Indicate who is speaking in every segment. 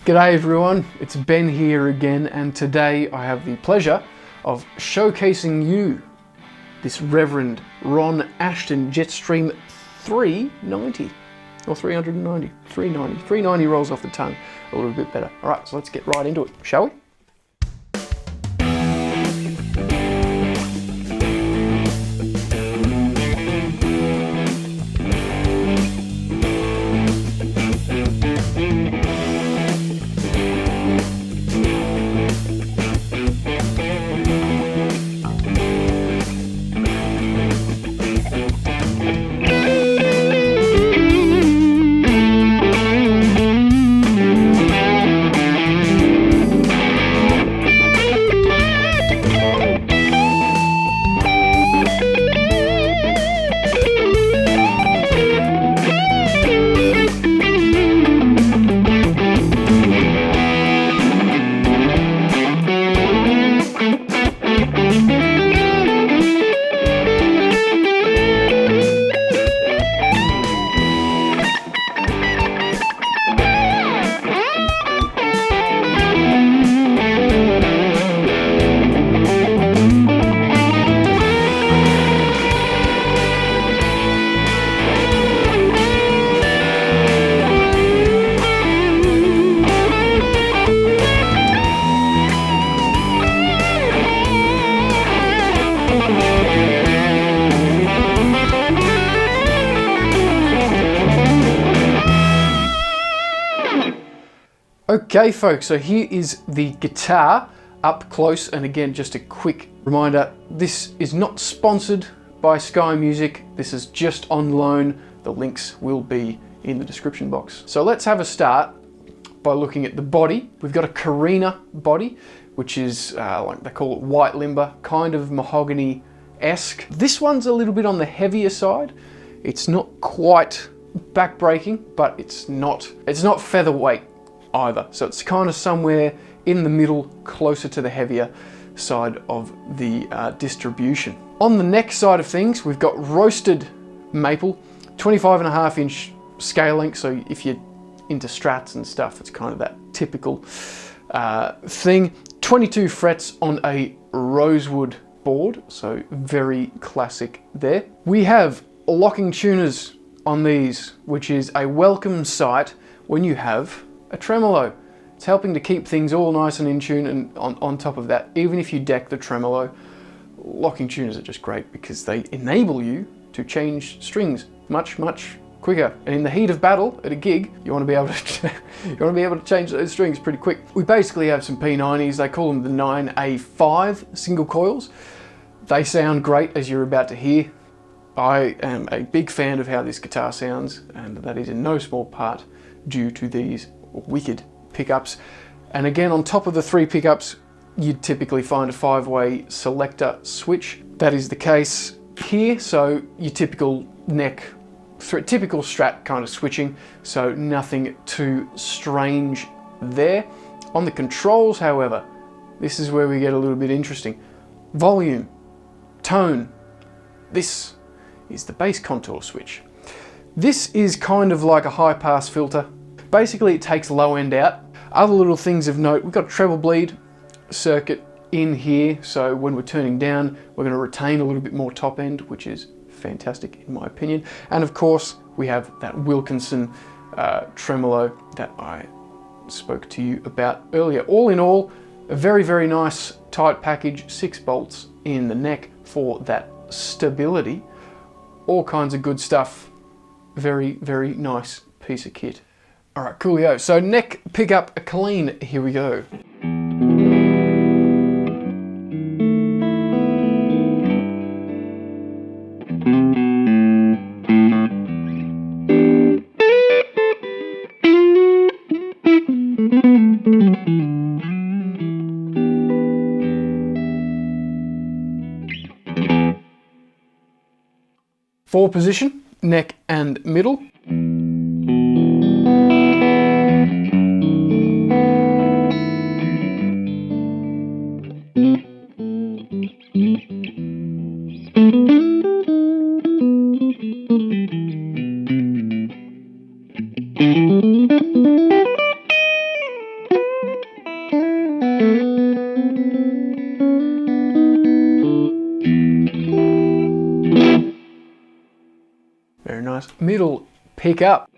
Speaker 1: G'day everyone, it's Ben here again, and today I have the pleasure of showcasing you this Reverend Ron Ashton Jetstream 390 or 390, 390. 390 rolls off the tongue a little bit better. Alright, so let's get right into it, shall we? Okay folks, so here is the guitar up close, and again just a quick reminder, this is not sponsored by Sky Music, this is just on loan. The links will be in the description box. So let's have a start by looking at the body. We've got a Carina body, which is like they call it white limber, kind of mahogany-esque. This one's a little bit on the heavier side. It's not quite back-breaking, but it's not featherweight either. So it's kind of somewhere in the middle, closer to the heavier side of the distribution. On the neck side of things, we've got roasted maple, 25.5-inch scale length. So if you're into strats and stuff, it's kind of that typical thing. 22 frets on a rosewood board, so very classic there. We have locking tuners on these, which is a welcome sight when you have a tremolo. It's helping to keep things all nice and in tune, and on top of that, even if you deck the tremolo, locking tuners are just great because they enable you to change strings much quicker. And in the heat of battle at a gig, you want to be able to change those strings pretty quick. We basically have some P90s, they call them the 9A5 single coils. They sound great, as you're about to hear. I am a big fan of how this guitar sounds, and that is in no small part due to these wicked pickups. And again, on top of the 3 pickups, you'd typically find a 5-way selector switch. That is the case here, so your typical neck, typical Strat kind of switching, so nothing too strange there. On the controls, however, this is where we get a little bit interesting. Volume, tone, this is the bass contour switch. This is kind of like a high pass filter. Basically, it takes low end out. Other little things of note, we've got a treble bleed circuit in here, so when we're turning down, we're going to retain a little bit more top end, which is fantastic in my opinion. And of course, we have that Wilkinson tremolo that I spoke to you about earlier. All in all, a very nice tight package, 6 bolts in the neck for that stability. All kinds of good stuff. Very nice piece of kit. All right, coolio. So neck pickup clean, here we go. Four position, neck and middle. Very nice. Middle pickup.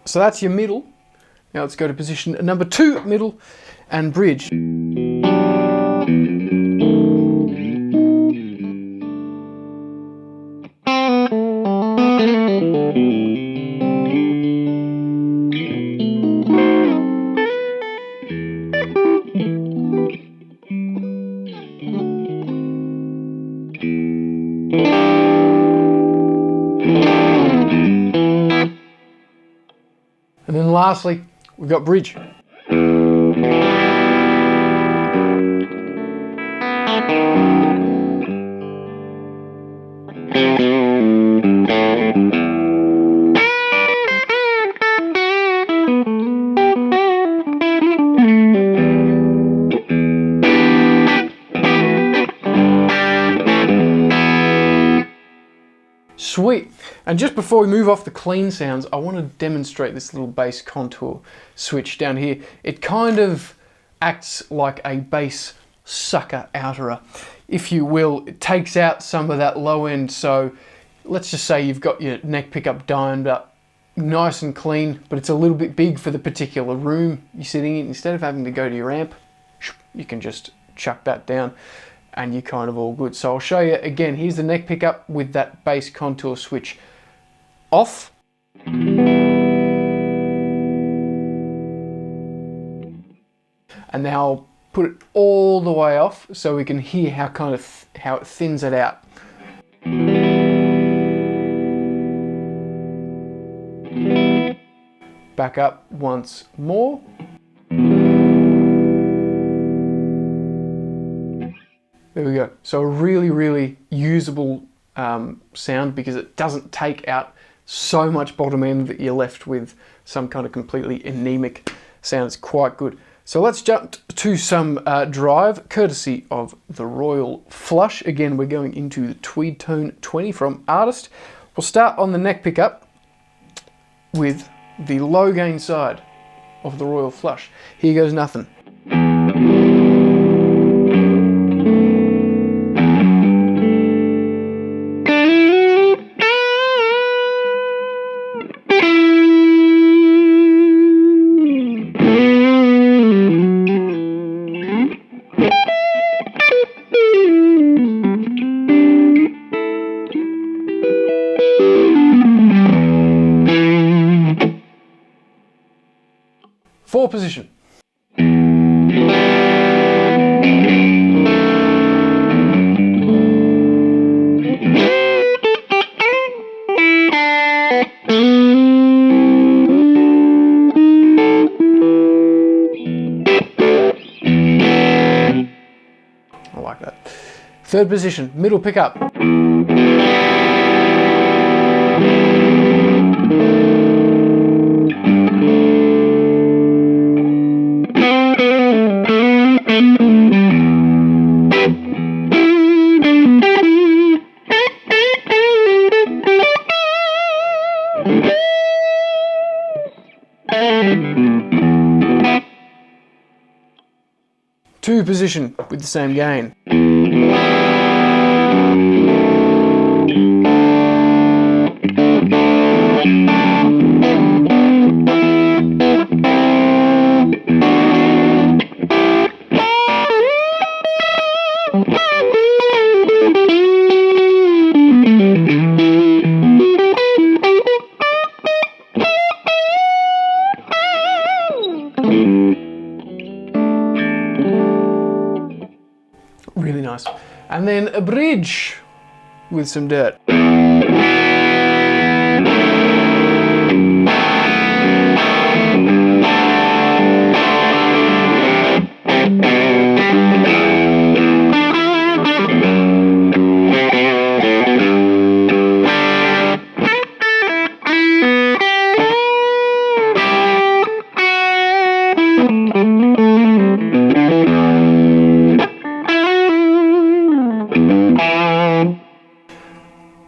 Speaker 1: So that's your middle. Now let's go to position number 2, middle and bridge. And then lastly, we've got bridge. Sweet. And just before we move off the clean sounds, I want to demonstrate this little bass contour switch down here. It kind of acts like a bass sucker outerer, if you will. It takes out some of that low end. So let's just say you've got your neck pickup dialed up nice and clean, but it's a little bit big for the particular room you're sitting in. Instead of having to go to your amp, you can just chuck that down and you're kind of all good. So I'll show you again. Here's the neck pickup with that bass contour switch off. And now I'll put it all the way off so we can hear how it thins it out. Back up once more. There we go. So a really, really usable sound because it doesn't take out so much bottom end that you're left with some kind of completely anemic sound. It's quite good. So let's jump to some drive, courtesy of the Royal Flush. Again, we're going into the Tweed Tone 20 from Artist. We'll start on the neck pickup with the low gain side of the Royal Flush. Here goes nothing. Four position. I like that. Third position, middle pickup. Two position with the same gain. Really nice. And then a bridge with some dirt.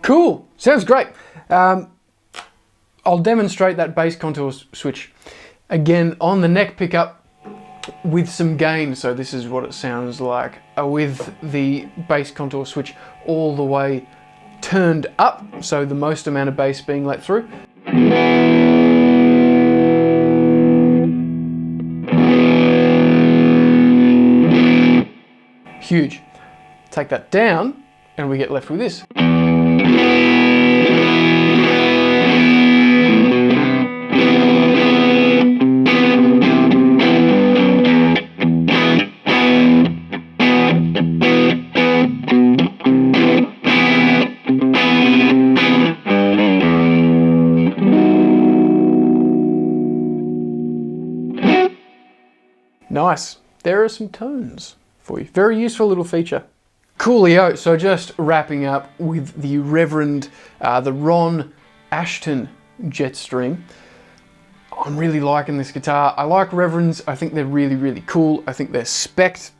Speaker 1: Cool, sounds great. I'll demonstrate that bass contour switch again on the neck pickup with some gain. So this is what it sounds like with the bass contour switch all the way turned up, so the most amount of bass being let through. Huge. Take that down and we get left with this. Nice. There are some tones for you. Very useful little feature. Coolio. So just wrapping up with the Reverend, the Ron Ashton Jetstream. I'm really liking this guitar. I like Reverends. I think they're really, really cool. I think they're spec'd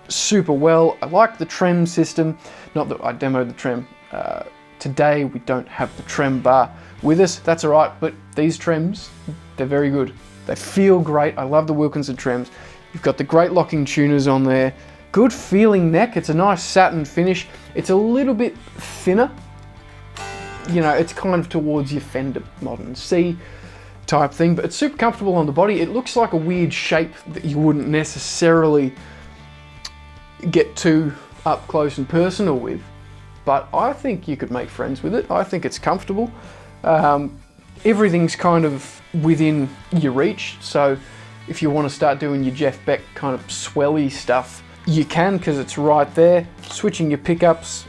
Speaker 1: super well. I like the trem system. Not that I demoed the trem. Today we don't have the trem bar with us. That's all right, but these trems, they're very good. They feel great. I love the Wilkinson trems. You've got the great locking tuners on there. Good feeling neck. It's a nice satin finish. It's a little bit thinner. You know, it's kind of towards your Fender Modern C type thing, but it's super comfortable on the body. It looks like a weird shape that you wouldn't necessarily get too up close and personal with, but I think you could make friends with it. I think it's comfortable. Everything's kind of within your reach, so if you want to start doing your Jeff Beck kind of swelly stuff, you can, because it's right there. Switching your pickups,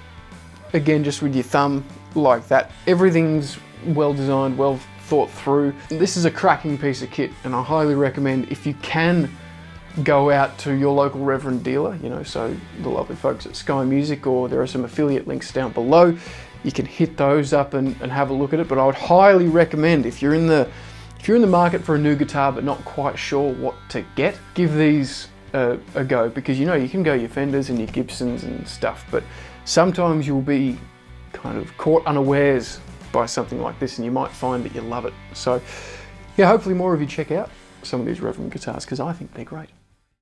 Speaker 1: again, just with your thumb like that. Everything's well designed, well thought through. This is a cracking piece of kit, and I highly recommend, if you can, go out to your local Reverend dealer, you know, so the lovely folks at Sky Music, or there are some affiliate links down below. You can hit those up and have a look at it, but I would highly recommend, if you're in the market for a new guitar but not quite sure what to get, give these a go, because you know you can go your Fenders and your Gibsons and stuff, but sometimes you'll be kind of caught unawares by something like this and you might find that you love it. So yeah, hopefully more of you check out some of these Reverend guitars, because I think they're great.